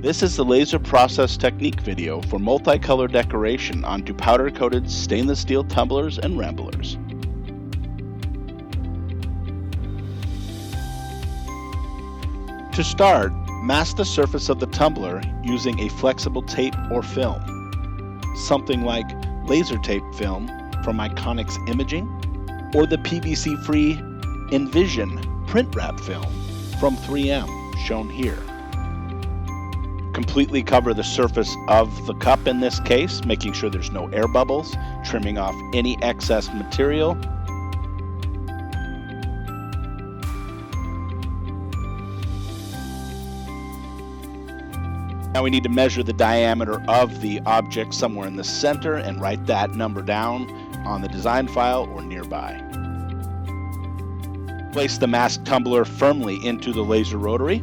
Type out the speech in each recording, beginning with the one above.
This is the laser process technique video for multicolor decoration onto powder-coated stainless steel tumblers and ramblers. To start, mask the surface of the tumbler using a flexible tape or film, something like laser tape film from Iconix Imaging or the PVC-free Envision print wrap film from 3M, shown here. Completely cover the surface of the cup in this case, making sure there's no air bubbles, trimming off any excess material. Now we need to measure the diameter of the object somewhere in the center and write that number down on the design file or nearby. Place the masked tumbler firmly into the laser rotary.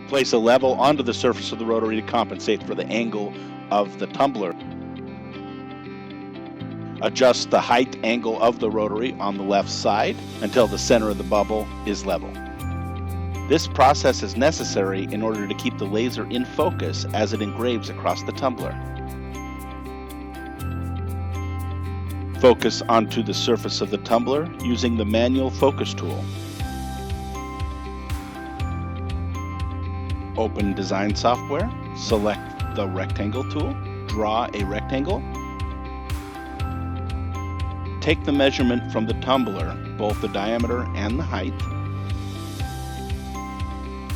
Place a level onto the surface of the rotary to compensate for the angle of the tumbler. Adjust the height angle of the rotary on the left side until the center of the bubble is level. This process is necessary in order to keep the laser in focus as it engraves across the tumbler. Focus onto the surface of the tumbler using the manual focus tool. Open design software, select the rectangle tool, draw a rectangle. Take the measurement from the tumbler, both the diameter and the height.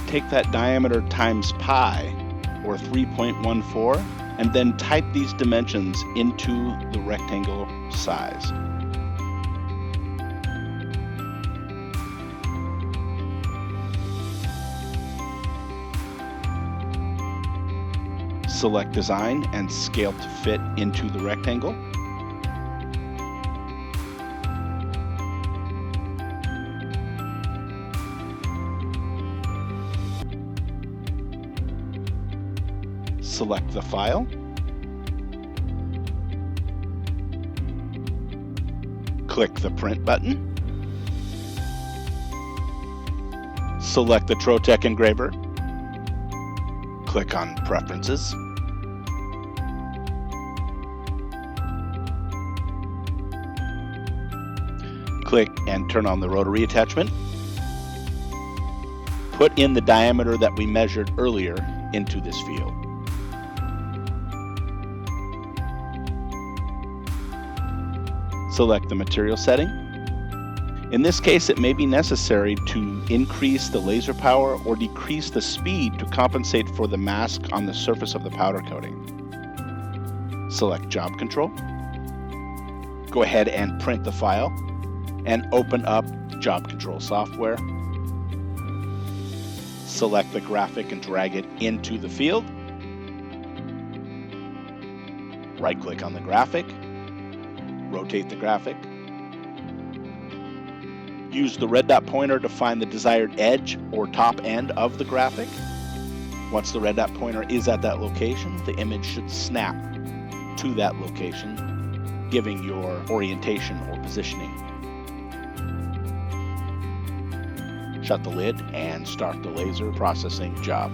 Take that diameter times pi, or 3.14, and then type these dimensions into the rectangle size. Select design and scale to fit into the rectangle. Select the file. Click the print button. Select the Trotec engraver. Click on Preferences. Click and turn on the rotary attachment. Put in the diameter that we measured earlier into this field. Select the material setting. In this case, it may be necessary to increase the laser power or decrease the speed to compensate for the mask on the surface of the powder coating. Select Job Control. Go ahead and print the file and open up Job Control software. Select the graphic and drag it into the field. Right-click on the graphic. Rotate the graphic. Use the red dot pointer to find the desired edge or top end of the graphic. Once the red dot pointer is at that location, the image should snap to that location, giving your orientation or positioning. Shut the lid and start the laser processing job.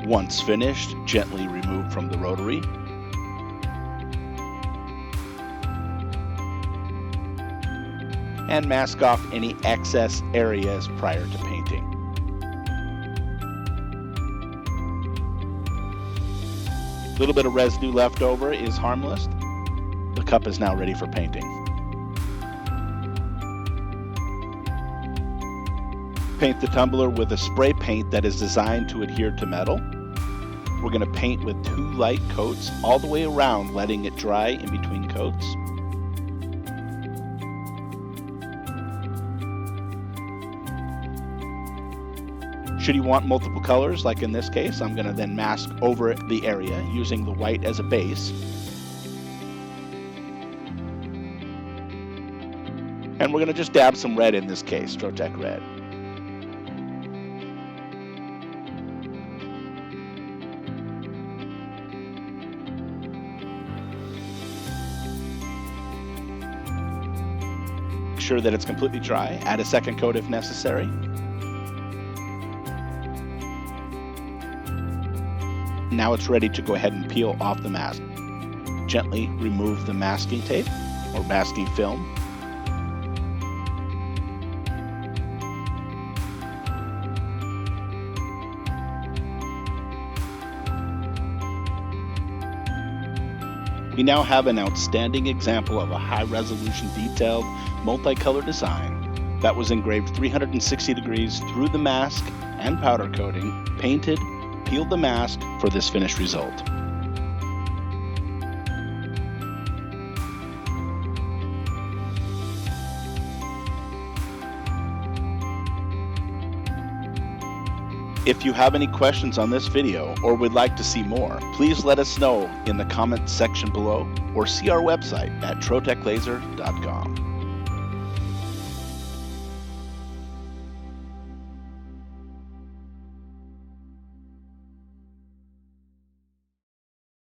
Once finished, gently remove from the rotary. And mask off any excess areas prior to painting. A little bit of residue left over is harmless. The cup is now ready for painting. Paint the tumbler with a spray paint that is designed to adhere to metal. We're going to paint with 2 light coats all the way around, letting it dry in between coats. Should you want multiple colors, like in this case, I'm going to then mask over the area using the white as a base. And we're going to just dab some red in this case, Trotec red. Make sure that it's completely dry. Add a second coat if necessary. Now it's ready to go ahead and peel off the mask. Gently remove the masking tape or masking film. We now have an outstanding example of a high-resolution detailed multicolor design that was engraved 360 degrees through the mask and powder coating, painted, peeled the mask for this finished result. If you have any questions on this video or would like to see more, please let us know in the comments section below or see our website at troteclaser.com.